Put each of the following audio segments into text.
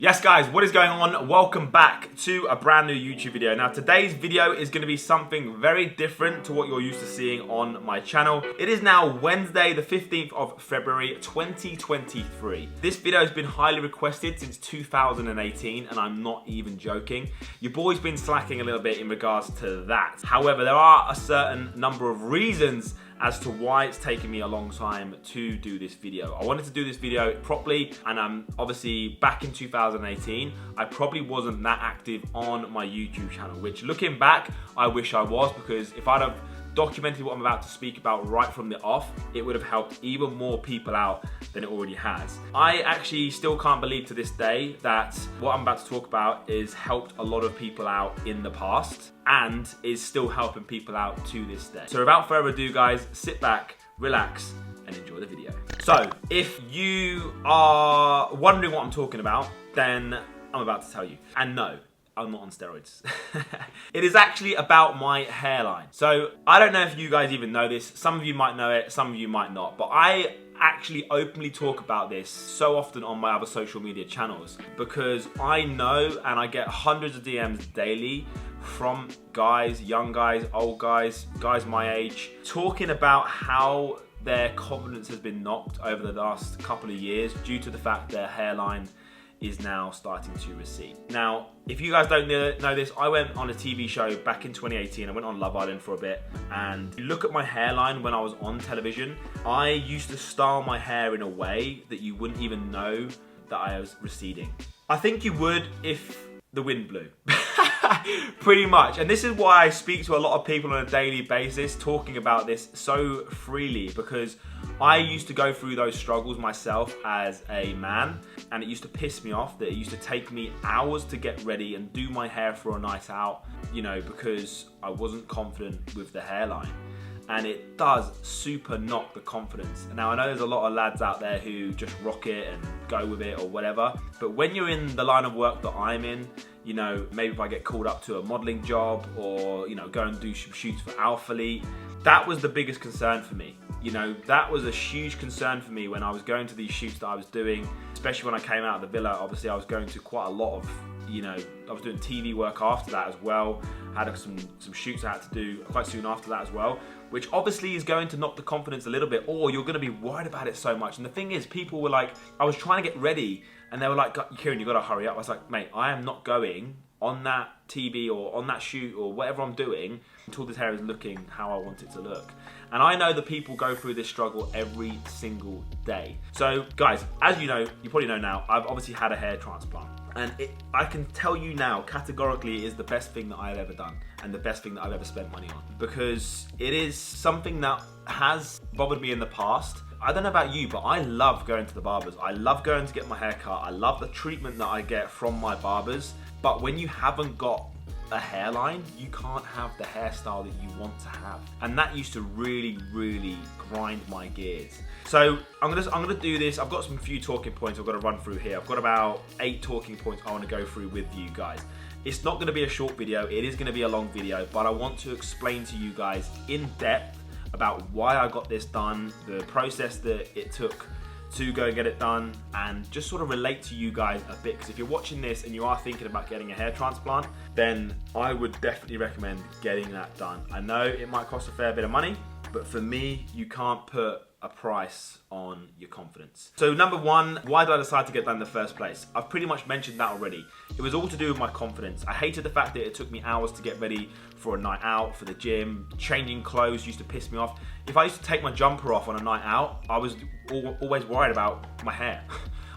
Yes guys, what is going on? Welcome back to a brand new YouTube video. Now today's video is going to be something very different to what you're used to seeing on my channel. It is now Wednesday the 15th of February 2023. This video has been highly requested since 2018 and I'm not even joking. Your boy's been slacking a little bit in regards to that. However, there are a certain number of reasons as to why it's taken me a long time to do this video. I wanted to do this video properly, and I'm obviously back in 2018. I probably wasn't that active on my YouTube channel, which looking back, I wish I was, because if I'd have documented what I'm about to speak about right from the off, it would have helped even more people out than it already has. I actually still can't believe to this day that what I'm about to talk about is helped a lot of people out in the past and is still helping people out to this day. So without further ado guys, sit back, relax and enjoy the video. So if you are wondering what I'm talking about, then I'm about to tell you. And no, I'm not on steroids. It is actually about my hairline. So I don't know if you guys even know this. Some of you might know it, some of you might not. But I actually openly talk about this so often on my other social media channels because I know and I get hundreds of DMs daily from guys, young guys, old guys, guys my age, talking about how their confidence has been knocked over the last couple of years due to the fact their hairline is now starting to recede. Now, if you guys don't know this, I went on a TV show back in 2018. I went on Love Island for a bit, and you look at my hairline when I was on television, I used to style my hair in a way that you wouldn't even know that I was receding. I think you would if the wind blew. Pretty much. And this is why I speak to a lot of people on a daily basis talking about this so freely, because I used to go through those struggles myself as a man, and it used to piss me off that it used to take me hours to get ready and do my hair for a night out, you know, because I wasn't confident with the hairline. And it does super knock the confidence. Now I know there's a lot of lads out there who just rock it and go with it or whatever, but when you're in the line of work that I'm in, you know, maybe if I get called up to a modeling job or, you know, go and do some shoots for Alpha Elite, that was the biggest concern for me. You know, that was a huge concern for me when I was going to these shoots that I was doing, especially when I came out of the villa. Obviously I was going to quite a lot of, you know, I was doing TV work after that as well. I had some shoots I had to do quite soon after that as well, which obviously is going to knock the confidence a little bit, or you're going to be worried about it so much. And the thing is, people were like, I was trying to get ready and they were like, Kieran, you got to hurry up. I was like, mate, I am not going on that TV or on that shoot or whatever I'm doing until this hair is looking how I want it to look. And I know that people go through this struggle every single day. So guys, as you know, you probably know now, I've obviously had a hair transplant. And I can tell you now, categorically, it is the best thing that I've ever done and the best thing that I've ever spent money on, because it is something that has bothered me in the past. I don't know about you, but I love going to the barbers. I love going to get my hair cut. I love the treatment that I get from my barbers. But when you haven't got a hairline, you can't have the hairstyle that you want to have. And that used to really, really grind my gears. So I'm gonna do this. I've got some few talking points I've got to run through here. I've got about 8 talking points I want to go through with you guys. It's not gonna be a short video, it is gonna be a long video, but I want to explain to you guys in depth about why I got this done, the process that it took to go get it done, and just sort of relate to you guys a bit, because if you're watching this and you are thinking about getting a hair transplant, then I would definitely recommend getting that done. I know it might cost a fair bit of money, but for me, you can't put a price on your confidence. So number one, why did I decide to get done in the first place? I've pretty much mentioned that already. It was all to do with my confidence. I hated the fact that it took me hours to get ready for a night out, for the gym. Changing clothes used to piss me off. If I used to take my jumper off on a night out, I was always worried about my hair.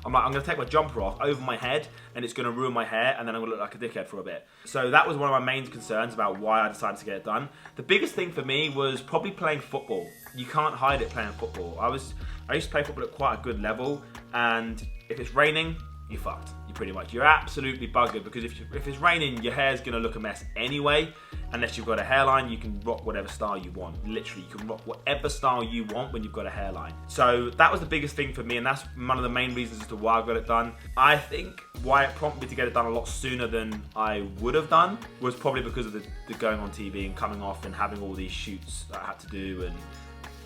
I'm like, I'm gonna take my jumper off over my head and it's gonna ruin my hair and then I'm gonna look like a dickhead for a bit. So that was one of my main concerns about why I decided to get it done. The biggest thing for me was probably playing football. You can't hide it playing football. I used to play football at quite a good level, and if it's raining, you're fucked. You're absolutely buggered, because if it's raining, your hair's gonna look a mess anyway. Unless you've got a hairline, you can rock whatever style you want. Literally, you can rock whatever style you want when you've got a hairline. So that was the biggest thing for me, and that's one of the main reasons as to why I got it done. I think why it prompted me to get it done a lot sooner than I would have done was probably because of the going on TV and coming off and having all these shoots that I had to do, and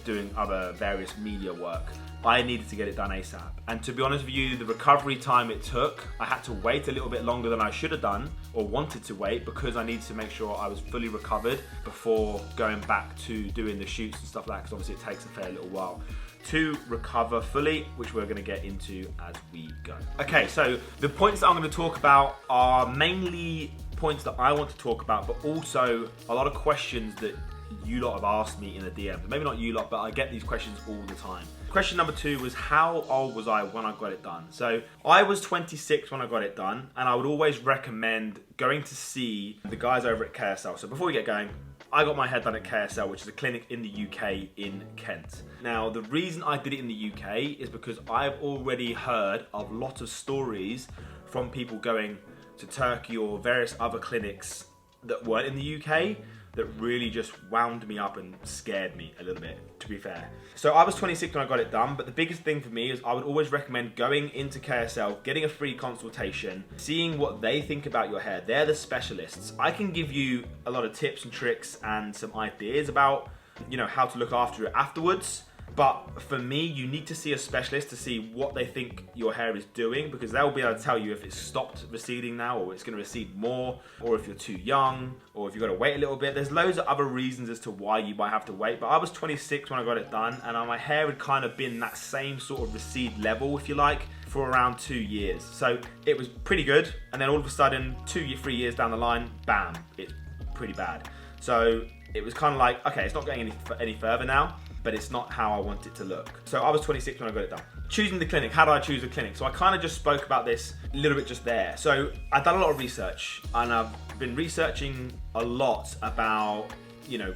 doing other various media work. I needed to get it done ASAP. And to be honest with you, the recovery time it took, I had to wait a little bit longer than I should have done or wanted to wait, because I needed to make sure I was fully recovered before going back to doing the shoots and stuff like that, because obviously it takes a fair little while to recover fully, which we're going to get into as we go. Okay, so the points that I'm going to talk about are mainly points that I want to talk about, but also a lot of questions that you lot have asked me in the DMs. Maybe not you lot, but I get these questions all the time. Question number 2 was, how old was I when I got it done? So I was 26 when I got it done, and I would always recommend going to see the guys over at KSL. So before we get going, I got my hair done at KSL, which is a clinic in the UK in Kent. Now, the reason I did it in the UK is because I've already heard a lot of stories from people going to Turkey or various other clinics that weren't in the UK that really just wound me up and scared me a little bit, to be fair. So I was 26 when I got it done, but the biggest thing for me is I would always recommend going into KSL, getting a free consultation, seeing what they think about your hair. They're the specialists. I can give you a lot of tips and tricks and some ideas about, how to look after it afterwards. But for me, you need to see a specialist to see what they think your hair is doing, because they'll be able to tell you if it's stopped receding now, or it's going to recede more, or if you're too young, or if you've got to wait a little bit. There's loads of other reasons as to why you might have to wait. But I was 26 when I got it done, and my hair had kind of been that same sort of recede level, if you like, for around 2 years. So it was pretty good. And then all of a sudden, 3 years down the line, bam, it's pretty bad. So it was kind of like, okay, it's not going any further now, but it's not how I want it to look. So I was 26 when I got it done. Choosing the clinic, how do I choose a clinic? So I kind of just spoke about this a little bit just there. So I've done a lot of research, and I've been researching a lot about,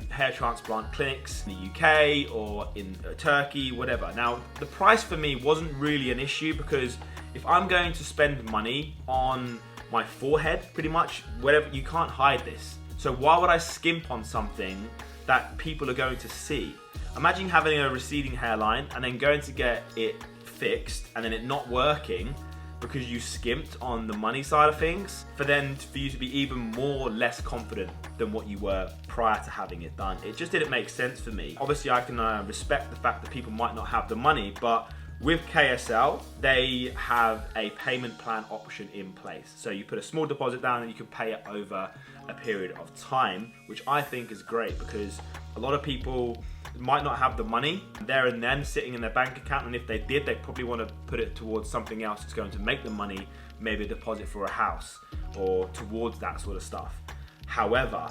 hair transplant clinics in the UK or in Turkey, whatever. Now, the price for me wasn't really an issue, because if I'm going to spend money on my forehead, pretty much, whatever, you can't hide this. So why would I skimp on something that people are going to see? Imagine having a receding hairline and then going to get it fixed and then it not working because you skimped on the money side of things, for you to be even less confident than what you were prior to having it done. It just didn't make sense for me. Obviously, I can respect the fact that people might not have the money, but with KSL, they have a payment plan option in place. So you put a small deposit down and you can pay it over a period of time, which I think is great, because a lot of people might not have the money there and then sitting in their bank account, and if they did, they probably want to put it towards something else that's going to make them money, maybe a deposit for a house or towards that sort of stuff. However,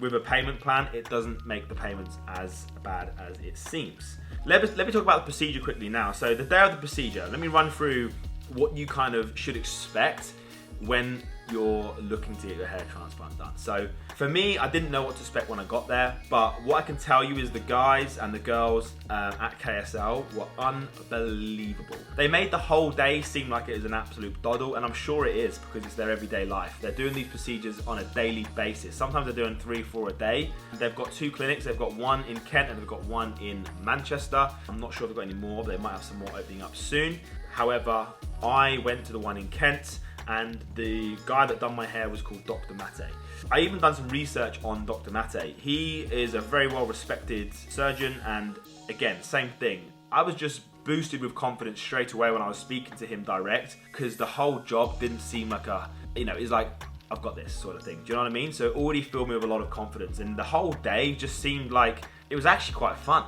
with a payment plan, it doesn't make the payments as bad as it seems. Let me talk about the procedure quickly now. So the day of the procedure, let me run through what you kind of should expect when you're looking to get your hair transplant done. So for me, I didn't know what to expect when I got there, but what I can tell you is the guys and the girls at KSL were unbelievable. They made the whole day seem like it was an absolute doddle, and I'm sure it is, because it's their everyday life. They're doing these procedures on a daily basis. Sometimes they're doing 3 or 4 a day. They've got 2 clinics. They've got one in Kent and they've got one in Manchester. I'm not sure if they've got any more, but they might have some more opening up soon. However, I went to the one in Kent, and the guy that done my hair was called Dr. Mate. I even done some research on Dr. Mate. He is a very well respected surgeon, and again, same thing. I was just boosted with confidence straight away when I was speaking to him direct, because the whole job didn't seem like it's like, I've got this sort of thing. Do you know what I mean? So it already filled me with a lot of confidence, and the whole day just seemed like it was actually quite fun.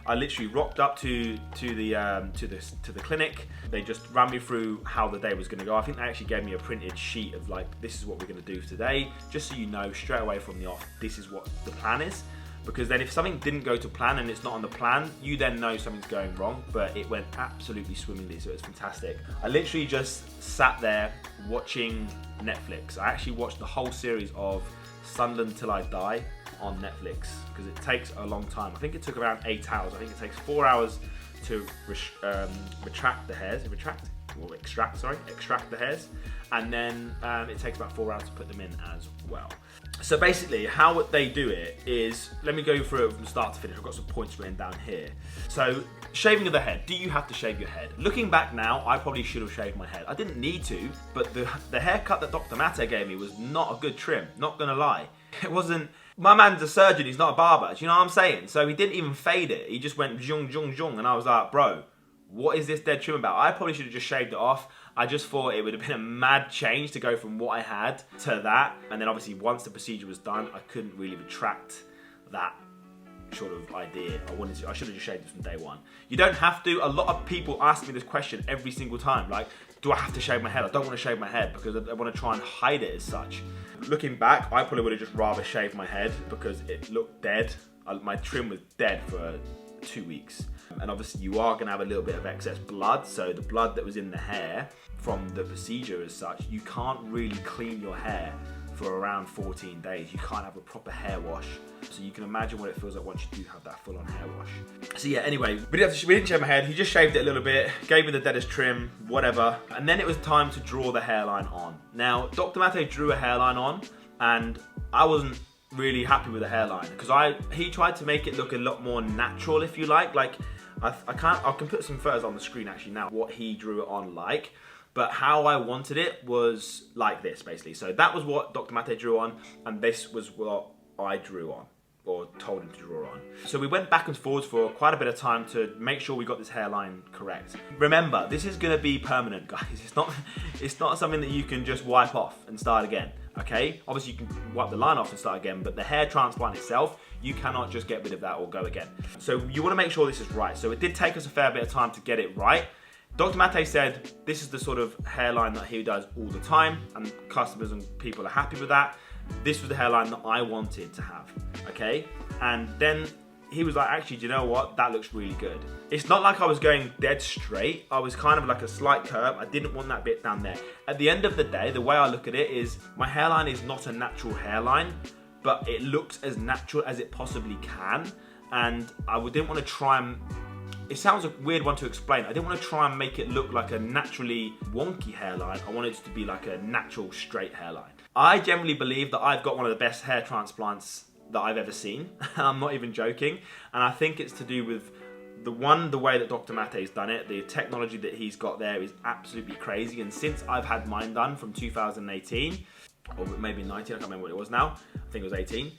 I literally rocked up to the clinic. They just ran me through how the day was going to go. I think they actually gave me a printed sheet of like, this is what we're going to do today, just so you know straight away from the off, this is what the plan is. Because then if something didn't go to plan and it's not on the plan, you then know something's going wrong. But it went absolutely swimmingly, so it's fantastic. I literally just sat there watching Netflix. I actually watched the whole series of Sunderland Till I Die on Netflix, because it takes a long time. I think it took around 8 hours. I think it takes 4 hours to extract the hairs, and then it takes about 4 hours to put them in as well. So basically, how they do it is, let me go through it from start to finish. I've got some points written down here. So, shaving of the head. Do you have to shave your head? Looking back now, I probably should have shaved my head. I didn't need to, but the haircut that Dr. Mate gave me was not a good trim, not gonna lie. It wasn't My man's a surgeon, he's not a barber, do you know what I'm saying? So he didn't even fade it, he just went zhung, zhung, zhung, and I was like, bro, what is this dead trim about? I probably should have just shaved it off. I just thought it would have been a mad change to go from what I had to that. And then obviously once the procedure was done, I couldn't really retract that sort of idea. I should have just shaved it from day one. You don't have to. A lot of people ask me this question every single time. Like, do I have to shave my head? I don't want to shave my head because I want to try and hide it as such. Looking back, I probably would have just rather shaved my head because it looked dead. My trim was dead for 2 weeks. And obviously you are going to have a little bit of excess blood. So the blood that was in the hair from the procedure as such, you can't really clean your hair for around 14 days. You can't have a proper hair wash. So you can imagine what it feels like once you do have that full-on hair wash. So yeah, anyway, we didn't shave my head. He just shaved it a little bit, gave me the deadest trim, whatever. And then it was time to draw the hairline on. Now, Dr. Mate drew a hairline on, and I wasn't really happy with the hairline because he tried to make it look a lot more natural, if you like. Like, I can put some photos on the screen actually now, what he drew it on like. But how I wanted it was like this, basically. So that was what Dr. Mate drew on, and this was what I drew on, or told him to draw on. So we went back and forwards for quite a bit of time to make sure we got this hairline correct. Remember, this is gonna be permanent, guys. It's not something that you can just wipe off and start again, okay? Obviously you can wipe the line off and start again, but the hair transplant itself, you cannot just get rid of that or go again. So you wanna make sure this is right. So it did take us a fair bit of time to get it right. Dr. Mate said this is the sort of hairline that he does all the time, and customers and people are happy with that. This was the hairline that I wanted to have, okay? And then he was like, actually, do you know what? That looks really good. It's not like I was going dead straight. I was kind of like a slight curve. I didn't want that bit down there. At the end of the day, the way I look at it is my hairline is not a natural hairline, but it looks as natural as it possibly can. And I didn't want to try and... It sounds a weird one to explain. I didn't want to try and make it look like a naturally wonky hairline. I wanted it to be like a natural straight hairline. I generally believe that I've got one of the best hair transplants that I've ever seen. I'm not even joking. And I think it's to do with the way that Dr. Mate's done it. The technology that he's got there is absolutely crazy. And since I've had mine done from 2018, or maybe 19, I can't remember what it was now. I think it was 18.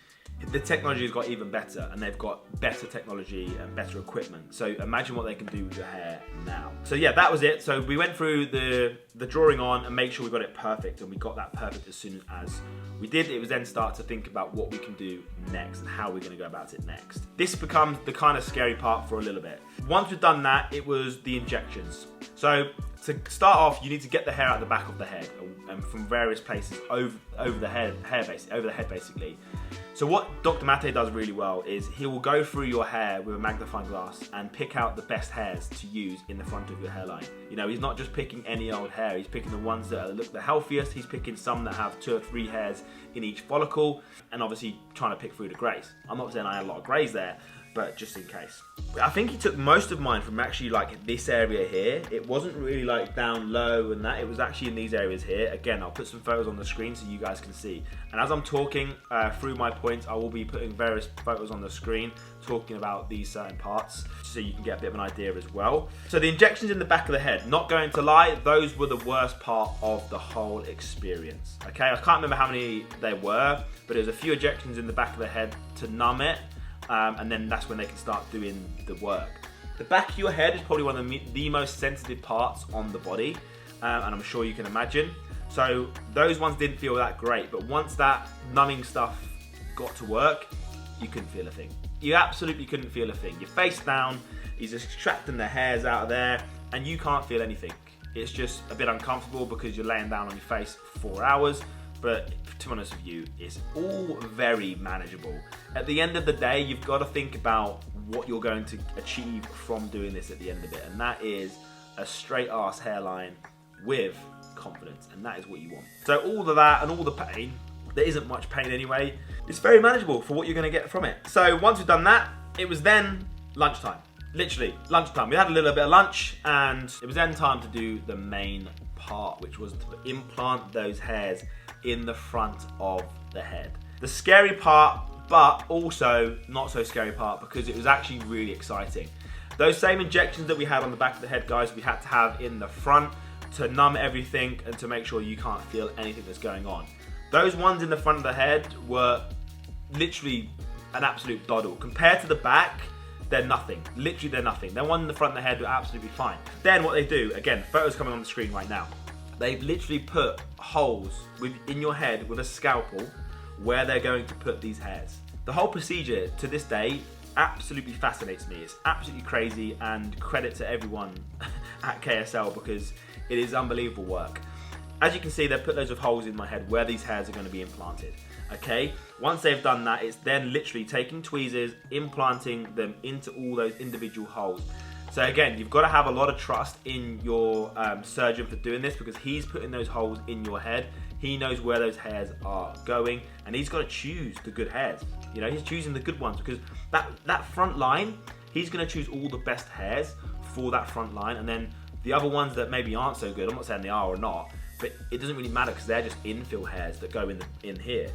The technology has got even better, and they've got better technology and better equipment. So imagine what they can do with your hair now. So yeah, that was it. So we went through the drawing on and make sure we got it perfect, and we got that perfect as soon as we did. It was then start to think about what we can do next and how we're going to go about it next. This becomes the kind of scary part for a little bit. Once we've done that, it was the injections. So to start off, you need to get the hair out the back of the head and from various places over the head basically. So what Dr. Mate does really well is he will go through your hair with a magnifying glass and pick out the best hairs to use in the front of your hairline. You know, he's not just picking any old hair, he's picking the ones that look the healthiest, he's picking some that have 2 or 3 hairs in each follicle, and obviously trying to pick through the greys. I'm not saying I had a lot of greys there, but just in case. I think he took most of mine from actually like this area here. It wasn't really like down low and that, it was actually in these areas here. Again, I'll put some photos on the screen so you guys can see. And as I'm talking through my points, I will be putting various photos on the screen talking about these certain parts so you can get a bit of an idea as well. So the injections in the back of the head, not going to lie, those were the worst part of the whole experience. Okay, I can't remember how many there were, but there's a few injections in the back of the head to numb it. And then that's when they can start doing the work. The back of your head is probably one of the most sensitive parts on the body, and I'm sure you can imagine. So those ones didn't feel that great, but once that numbing stuff got to work, you couldn't feel a thing. You absolutely couldn't feel a thing. You're face down, he's extracting the hairs out of there, and you can't feel anything. It's just a bit uncomfortable because you're laying down on your face for 4 hours. But to be honest with you, it's all very manageable. At the end of the day, you've got to think about what you're going to achieve from doing this at the end of it. And that is a straight ass hairline with confidence. And that is what you want. So all of that and all the pain, there isn't much pain anyway. It's very manageable for what you're going to get from it. So once we've done that, it was then lunchtime. Literally, lunchtime. We had a little bit of lunch and it was then time to do the main part, which was to implant those hairs in the front of the head. The scary part, but also not so scary part, because it was actually really exciting. Those same injections that we had on the back of the head, guys, we had to have in the front to numb everything and to make sure you can't feel anything that's going on. Those ones in the front of the head were literally an absolute doddle. Compared to the back, they're nothing. Literally, they're nothing. The one in the front of the head are absolutely fine. Then what they do, again, photos coming on the screen right now. They've literally put holes in your head with a scalpel where they're going to put these hairs. The whole procedure to this day absolutely fascinates me. It's absolutely crazy, and credit to everyone at KSL because it is unbelievable work. As you can see, they've put loads of holes in my head where these hairs are going to be implanted. Okay, once they've done that, it's then literally taking tweezers, implanting them into all those individual holes. So again, you've got to have a lot of trust in your surgeon for doing this, because he's putting those holes in your head. He knows where those hairs are going, and he's got to choose the good hairs. You know, he's choosing the good ones, because that front line, he's going to choose all the best hairs for that front line, and then the other ones that maybe aren't so good, I'm not saying they are or not, but it doesn't really matter because they're just infill hairs that go in here.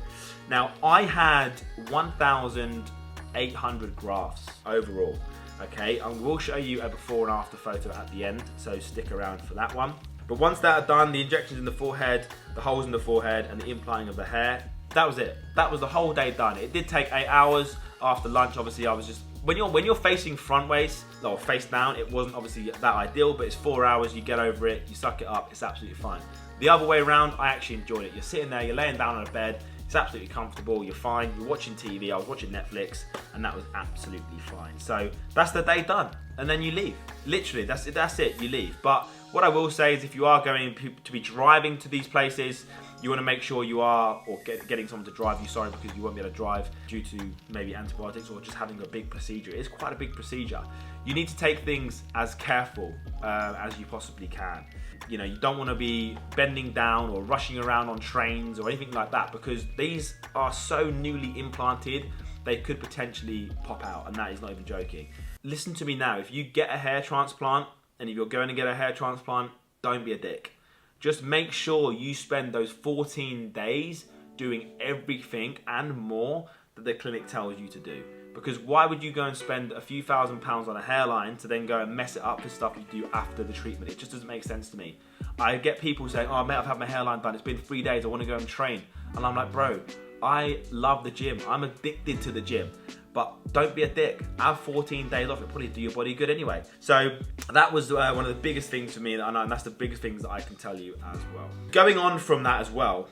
Now, I had 1,800 grafts overall. Okay, I will show you a before and after photo at the end, so stick around for that one. But once that are done, the injections in the forehead, the holes in the forehead, and the implanting of the hair, that was it. That was the whole day done. It did take 8 hours after lunch. Obviously, I was just when you're facing front ways or face down, it wasn't obviously that ideal, but it's 4 hours. You get over it, you suck it up. It's absolutely fine. The other way around, I actually enjoyed it. You're sitting there, you're laying down on a bed. It's absolutely comfortable, you're fine, you're watching TV, I was watching Netflix, and that was absolutely fine. So that's the day done, and then you leave. Literally, that's it, you leave. But what I will say is if you are going to be driving to these places, you want to make sure you are, or getting someone to drive you, sorry, because you won't be able to drive due to maybe antibiotics or just having a big procedure. It's quite a big procedure. You need to take things as careful as you possibly can. You know, you don't want to be bending down or rushing around on trains or anything like that, because these are so newly implanted, they could potentially pop out, and that is not even joking. Listen to me now, if you get a hair transplant, and if you're going to get a hair transplant, don't be a dick. Just make sure you spend those 14 days doing everything and more that the clinic tells you to do. Because why would you go and spend a few £1,000s on a hairline to then go and mess it up for stuff you do after the treatment? It just doesn't make sense to me. I get people saying, oh mate, I've had my hairline done, it's been 3 days, I want to go and train. And I'm like, bro, I love the gym, I'm addicted to the gym. But don't be a dick. Have 14 days off. It'll probably do your body good anyway. So that was one of the biggest things for me, and that's the biggest things that I can tell you as well. Going on from that as well,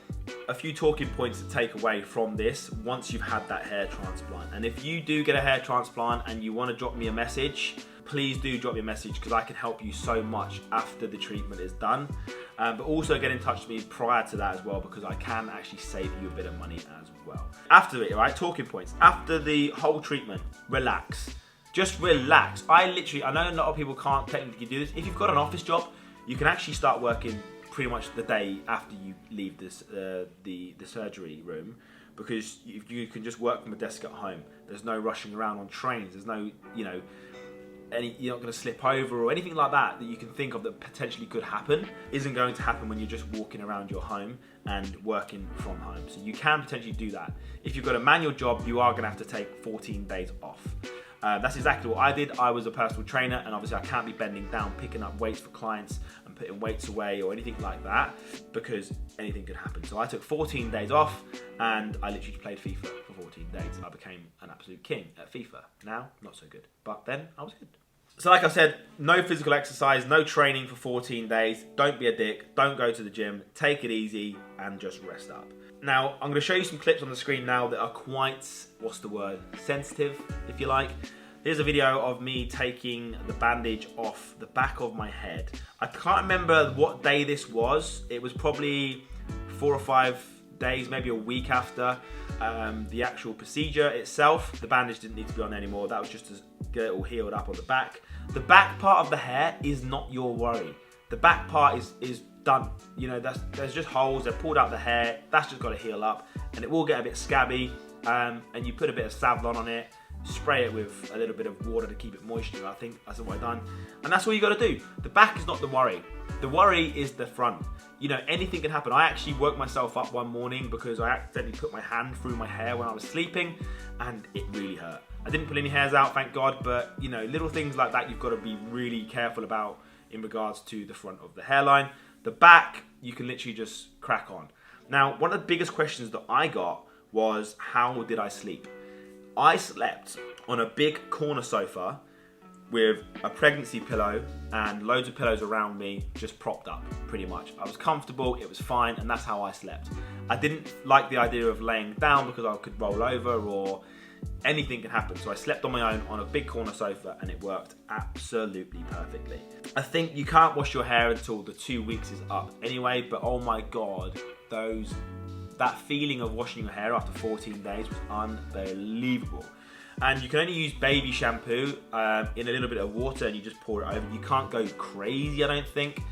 a few talking points to take away from this once you've had that hair transplant. And if you do get a hair transplant and you want to drop me a message, please do drop me a message, because I can help you so much after the treatment is done. But also get in touch with me prior to that as well, because I can actually save you a bit of money as well. After it, right, talking points. After the whole treatment, relax. Just relax. I know a lot of people can't technically do this. If you've got an office job, you can actually start working pretty much the day after you leave this the surgery room, because you can just work from a desk at home. There's no rushing around on trains. There's no, you're not going to slip over or anything like that you can think of that potentially could happen isn't going to happen when you're just walking around your home and working from home. So you can potentially do that. If you've got a manual job, you are going to have to take 14 days off. That's exactly what I did. I was a personal trainer, and obviously I can't be bending down, picking up weights for clients and putting weights away or anything like that, because anything could happen. So I took 14 days off, and I literally played FIFA for 14 days. I became an absolute king at FIFA. Now, not so good, but then I was good. So like I said, no physical exercise, no training for 14 days. Don't be a dick, don't go to the gym, take it easy and just rest up. Now, I'm going to show you some clips on the screen now that are quite, sensitive, if you like. Here's a video of me taking the bandage off the back of my head. I can't remember what day this was. It was probably 4 or 5 days, maybe a week after the actual procedure itself. The bandage didn't need to be on anymore. That was just to get it all healed up on the back. The back part of the hair is not your worry. The back part is done. There's just holes. They've pulled out the hair. That's just got to heal up, and it will get a bit scabby. And you put a bit of Savlon on it, spray it with a little bit of water to keep it moisture. I think that's what I've done, and that's all you got to do. The back is not the worry. The worry is the front. Anything can happen. I actually woke myself up one morning because I accidentally put my hand through my hair when I was sleeping, and it really hurt. I didn't pull any hairs out, thank God, but little things like that you've got to be really careful about in regards to the front of the hairline. The back, you can literally just crack on. Now, one of the biggest questions that I got was how did I sleep? I slept on a big corner sofa with a pregnancy pillow and loads of pillows around me, just propped up pretty much. I was comfortable, it was fine, and that's how I slept. I didn't like the idea of laying down because I could roll over or anything can happen. So I slept on my own on a big corner sofa and it worked absolutely perfectly. I think you can't wash your hair until the 2 weeks is up anyway, but oh my God, that feeling of washing your hair after 14 days was unbelievable. And you can only use baby shampoo in a little bit of water and you just pour it over. You can't go crazy, I don't think.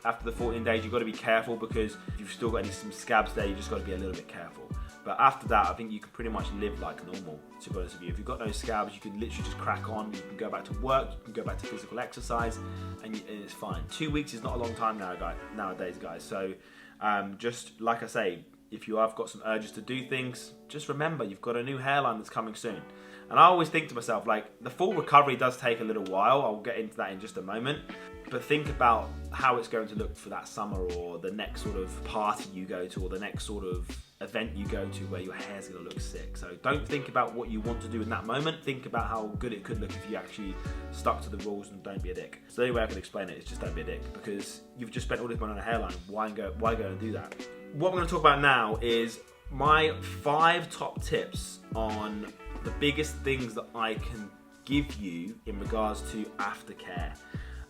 After the 14 days, you've got to be careful because if you've still got some scabs there, you just got to be a little bit careful. But after that, I think you can pretty much live like normal, to be honest with you. If you've got no scabs, you can literally just crack on. You can go back to work, you can go back to physical exercise, and it's fine. 2 weeks is not a long time nowadays, guys. So just like I say, if you have got some urges to do things, just remember you've got a new hairline that's coming soon. And I always think to myself, like, the full recovery does take a little while. I'll get into that in just a moment. But think about how it's going to look for that summer or the next sort of party you go to or the next sort of event you go to where your hair's going to look sick. So don't think about what you want to do in that moment. Think about how good it could look if you actually stuck to the rules and don't be a dick. So the only way I can explain it is just don't be a dick, because you've just spent all this money on a hairline. Why go and do that? What I'm going to talk about now is my 5 top tips on the biggest things that I can give you in regards to aftercare.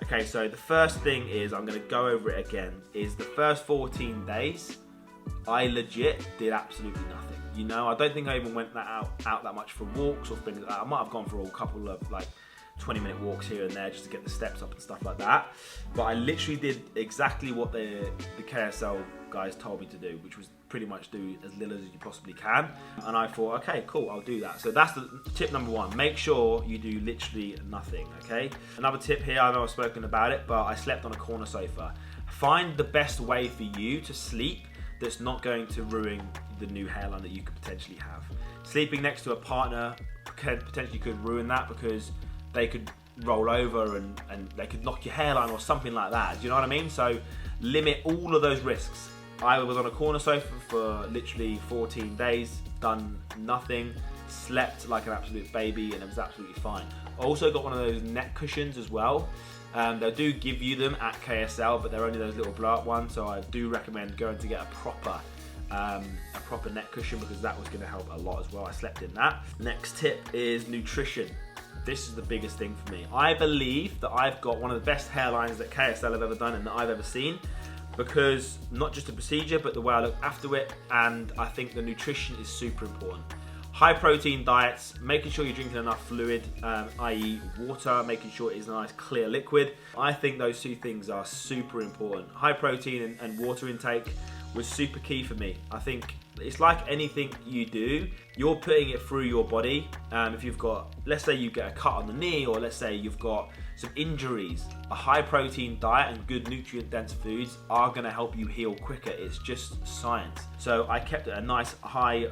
Okay, so the first thing is, I'm going to go over it again, is the first 14 days, I legit did absolutely nothing. You know, I don't think I even went out that much for walks or things like that. I might have gone for a couple of like 20-minute walks here and there just to get the steps up and stuff like that. But I literally did exactly what the KSL guys told me to do, which was pretty much do as little as you possibly can. And I thought, okay, cool, I'll do that. So that's the tip number 1. Make sure you do literally nothing, okay? Another tip here, I know I've spoken about it, but I slept on a corner sofa. Find the best way for you to sleep that's not going to ruin the new hairline that you could potentially have. Sleeping next to a partner potentially could ruin that, because they could roll over and they could knock your hairline or something like that. Do you know what I mean? So limit all of those risks. I was on a corner sofa for literally 14 days, done nothing, slept like an absolute baby, and it was absolutely fine. I also got one of those neck cushions as well. They do give you them at KSL, but they're only those little blow-up ones, so I do recommend going to get a proper neck cushion, because that was going to help a lot as well. I slept in that. Next tip is nutrition. This is the biggest thing for me. I believe that I've got one of the best hairlines that KSL have ever done and that I've ever seen, because not just the procedure, but the way I look after it, and I think the nutrition is super important. High protein diets, making sure you're drinking enough fluid, i.e. water, making sure it is a nice clear liquid. I think those 2 things are super important. High protein and water intake was super key for me. I think it's like anything you do, you're putting it through your body. If you've got, let's say you get a cut on the knee, or let's say you've got some injuries, a high protein diet and good nutrient dense foods are going to help you heal quicker. It's just science. So I kept it a nice high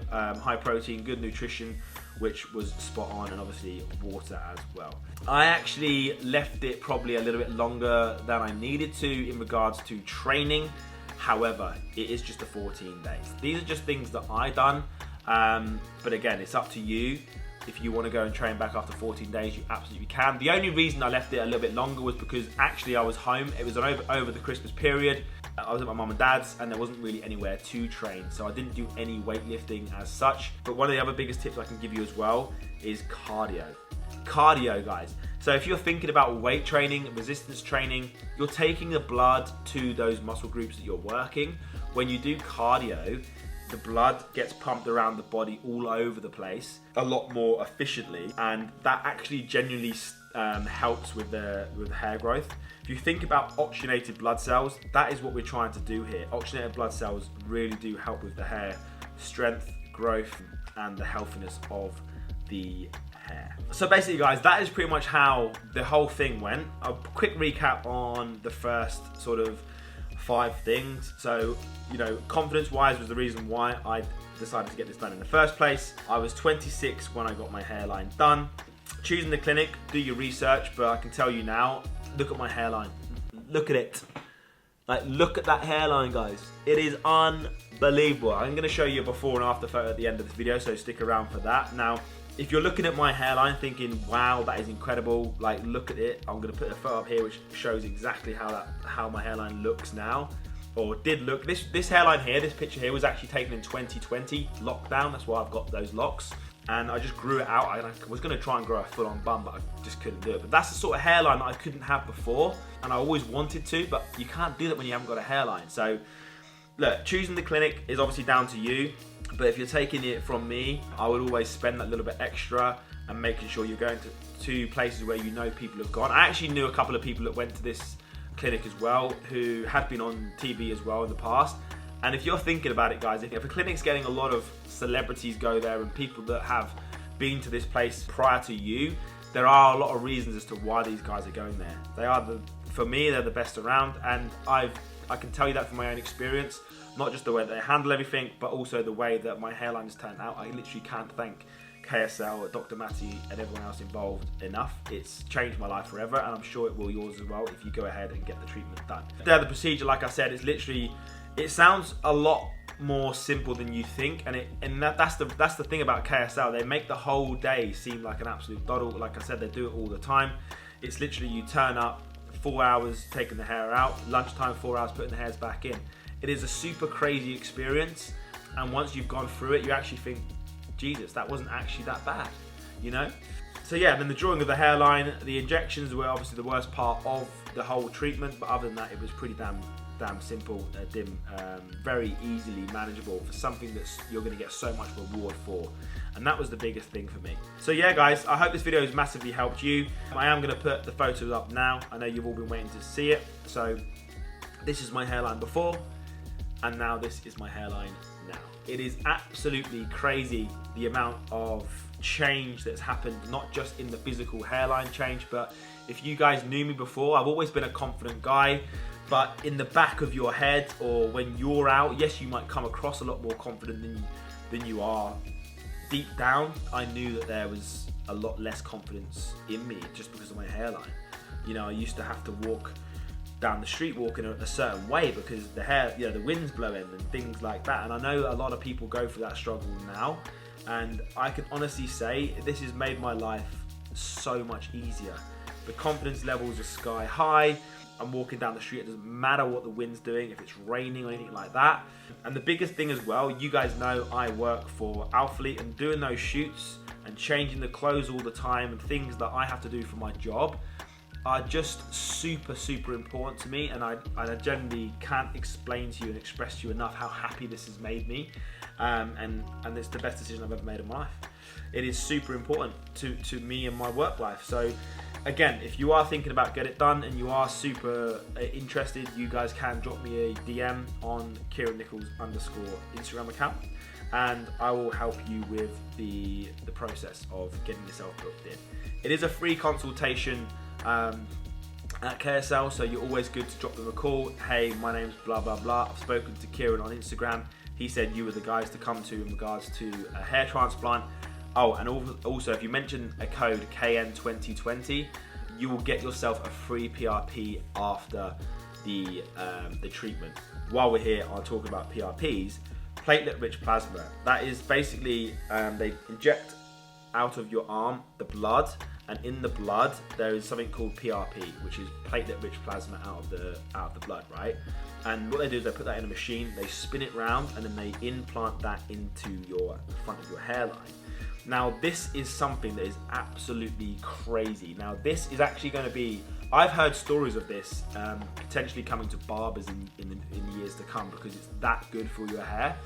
protein, good nutrition, which was spot on, and obviously water as well. I actually left it probably a little bit longer than I needed to in regards to training. However, it is just the 14 days. These are just things that I done, but again, it's up to you. If you want to go and train back after 14 days, you absolutely can. The only reason I left it a little bit longer was because actually I was home. It was over the Christmas period. I was at my mum and dad's and there wasn't really anywhere to train. So I didn't do any weightlifting as such. But one of the other biggest tips I can give you as well is cardio. Cardio, guys. So if you're thinking about weight training, resistance training, you're taking the blood to those muscle groups that you're working. When you do cardio, the blood gets pumped around the body all over the place a lot more efficiently, and that actually genuinely helps with the hair growth. If you think about oxygenated blood cells, that is what we're trying to do here. Oxygenated blood cells really do help with the hair strength, growth, and the healthiness of the hair. So basically, guys, that is pretty much how the whole thing went. A quick recap on the first sort of 5 things. So, you know, confidence wise was the reason why I decided to get this done in the first place. I was 26 when I got my hairline done. Choosing the clinic, do your research, but I can tell you now, look at my hairline. Look at it. Like, look at that hairline, guys. It is unbelievable. unbelievable. I'm going to show you a before and after photo at the end of this video, so stick around for that. Now, if you're looking at my hairline thinking, wow, that is incredible, like look at it, I'm going to put a photo up here which shows exactly how my hairline looks now, or did look. This hairline here, this picture here was actually taken in 2020, lockdown, that's why I've got those locks. And I just grew it out. I was going to try and grow a full-on bun, but I just couldn't do it. But that's the sort of hairline that I couldn't have before, and I always wanted to, but you can't do that when you haven't got a hairline. So, look, choosing the clinic is obviously down to you, but if you're taking it from me, I would always spend that little bit extra and making sure you're going to places where you know people have gone. I actually knew a couple of people that went to this clinic as well, who had been on TV as well in the past. And if you're thinking about it, guys, if a clinic's getting a lot of celebrities go there and people that have been to this place prior to you, there are a lot of reasons as to why these guys are going there. They are, for me, they're the best around, and I can tell you that from my own experience, not just the way they handle everything, but also the way that my hairline has turned out. I literally can't thank KSL, Dr. Matty, and everyone else involved enough. It's changed my life forever, and I'm sure it will yours as well if you go ahead and get the treatment done. The procedure, like I said, is literally, it sounds a lot more simple than you think, and that's the thing about KSL. They make the whole day seem like an absolute doddle. Like I said, they do it all the time. It's literally, you turn up, 4 hours taking the hair out, lunchtime 4 hours putting the hairs back in. It is a super crazy experience, and once you've gone through it, you actually think, Jesus, that wasn't actually that bad, you know? So yeah, then the drawing of the hairline, the injections were obviously the worst part of the whole treatment, but other than that, it was pretty damn simple, very easily manageable for something that you're going to get so much reward for, and that was the biggest thing for me. So yeah, guys, I hope this video has massively helped you. I am going to put the photos up now. I know you've all been waiting to see it. So this is my hairline before, and now this is my hairline now. It is absolutely crazy the amount of change that's happened, not just in the physical hairline change, but if you guys knew me before, I've always been a confident guy. But in the back of your head, or when you're out, yes, you might come across a lot more confident than you are. Deep down, I knew that there was a lot less confidence in me just because of my hairline. You know, I used to have to walk down the street walking a certain way because the hair, you know, the wind's blowing and things like that. And I know a lot of people go through that struggle now. And I can honestly say this has made my life so much easier. The confidence levels are sky high. I'm walking down the street, it doesn't matter what the wind's doing, if it's raining or anything like that. And the biggest thing as well, you guys know I work for Alphalete, and doing those shoots and changing the clothes all the time and things that I have to do for my job are just super, super important to me. And I generally can't explain to you and express to you enough how happy this has made me. And it's the best decision I've ever made in my life. It is super important to me and my work life. So again, if you are thinking about get it done and you are super interested, you guys can drop me a DM on KieranNichols _ Instagram account, and I will help you with the process of getting yourself booked in. It is a free consultation at KSL, so you're always good to drop them a call. Hey, my name's blah blah blah. I've spoken to Kieran on Instagram. He said you were the guys to come to in regards to a hair transplant. Oh, and also if you mention a code KN2020, you will get yourself a free PRP after the treatment. While we're here, I'll talk about PRPs, platelet-rich plasma. That is basically they inject out of your arm the blood, and in the blood there is something called PRP, which is platelet-rich plasma out of the blood, right? And what they do is they put that in a machine, they spin it round, and then they implant that into the front of your hairline. Now this is something that is absolutely crazy. Now this is actually going to be, I've heard stories of this potentially coming to barbers in the years to come, because it's that good for your hair.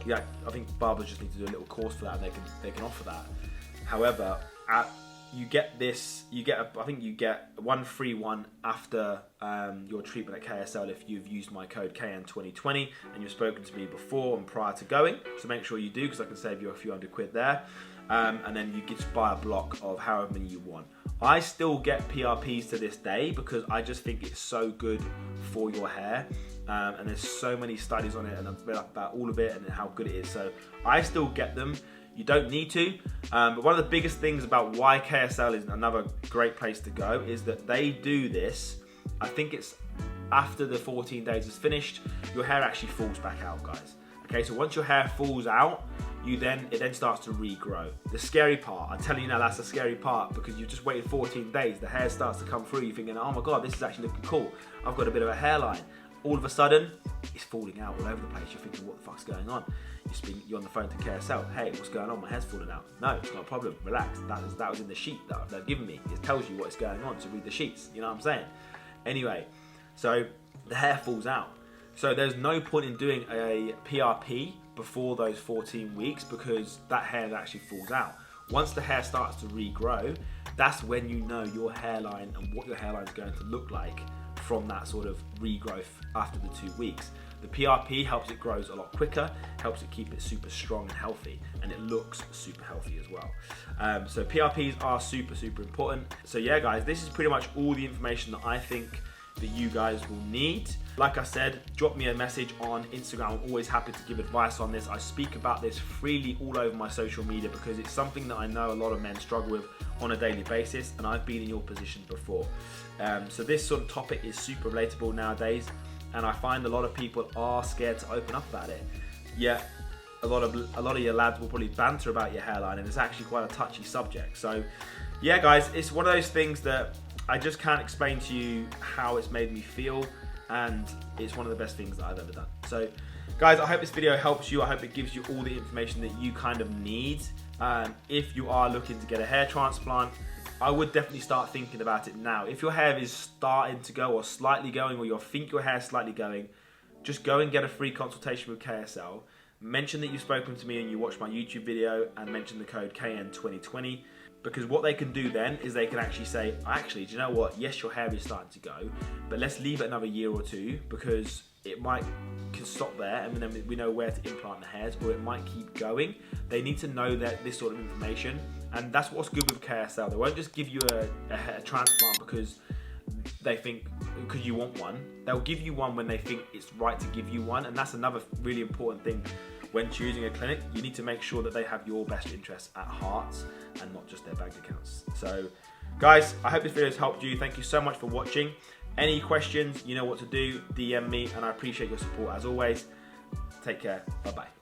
Yeah, I think barbers just need to do a little course for that, and they can offer that. However, you get this, I think you get 1 free 1 after your treatment at KSL if you've used my code KN2020 and you've spoken to me before and prior to going. So make sure you do, because I can save you a few £100 there. And then you get to buy a block of however many you want. I still get PRPs to this day because I just think it's so good for your hair. And there's so many studies on it, and I've read about all of it and how good it is. So I still get them. You don't need to, but one of the biggest things about why KSL is another great place to go is that they do this, I think it's after the 14 days is finished, your hair actually falls back out, guys. Okay, so once your hair falls out, it then starts to regrow. The scary part, I'm telling you now, that's the scary part, because you've just waited 14 days, the hair starts to come through, you're thinking, oh my God, this is actually looking cool. I've got a bit of a hairline. All of a sudden, it's falling out all over the place. You're thinking, what the fuck's going on? You're on the phone to KSL. Hey, what's going on? My hair's falling out. No, it's not a problem. Relax. That was in the sheet that they've given me. It tells you what's going on, so read the sheets. You know what I'm saying? Anyway, so the hair falls out. So there's no point in doing a PRP before those 14 weeks because that hair actually falls out. Once the hair starts to regrow, that's when you know your hairline and what your hairline is going to look like from that sort of regrowth after the 2 weeks. The PRP helps it grows a lot quicker, helps it keep it super strong and healthy, and it looks super healthy as well. So PRPs are super, super important. So yeah, guys, this is pretty much all the information that I think that you guys will need. Like I said, drop me a message on Instagram. I'm always happy to give advice on this. I speak about this freely all over my social media because it's something that I know a lot of men struggle with on a daily basis, and I've been in your position before. So this sort of topic is super relatable nowadays, and I find a lot of people are scared to open up about it. Yeah, a lot of your lads will probably banter about your hairline, and it's actually quite a touchy subject. So yeah, guys, it's one of those things that I just can't explain to you how it's made me feel, and it's one of the best things that I've ever done. So guys, I hope this video helps you. I hope it gives you all the information that you kind of need. If you are looking to get a hair transplant, I would definitely start thinking about it now. If your hair is starting to go or slightly going, or you think your hair is slightly going, just go and get a free consultation with KSL. Mention that you've spoken to me and you watched my YouTube video, and mention the code KN2020. Because what they can do then is they can actually say, actually, do you know what? Yes, your hair is starting to go, but let's leave it another year or two because it can stop there, and then we know where to implant the hairs, or it might keep going. They need to know that this sort of information, and that's what's good with KSL. They won't just give you a transplant because you want one. They'll give you one when they think it's right to give you one, and that's another really important thing. When choosing a clinic, you need to make sure that they have your best interests at heart and not just their bank accounts. So guys, I hope this video has helped you. Thank you so much for watching. Any questions, you know what to do, DM me, and I appreciate your support as always. Take care, bye-bye.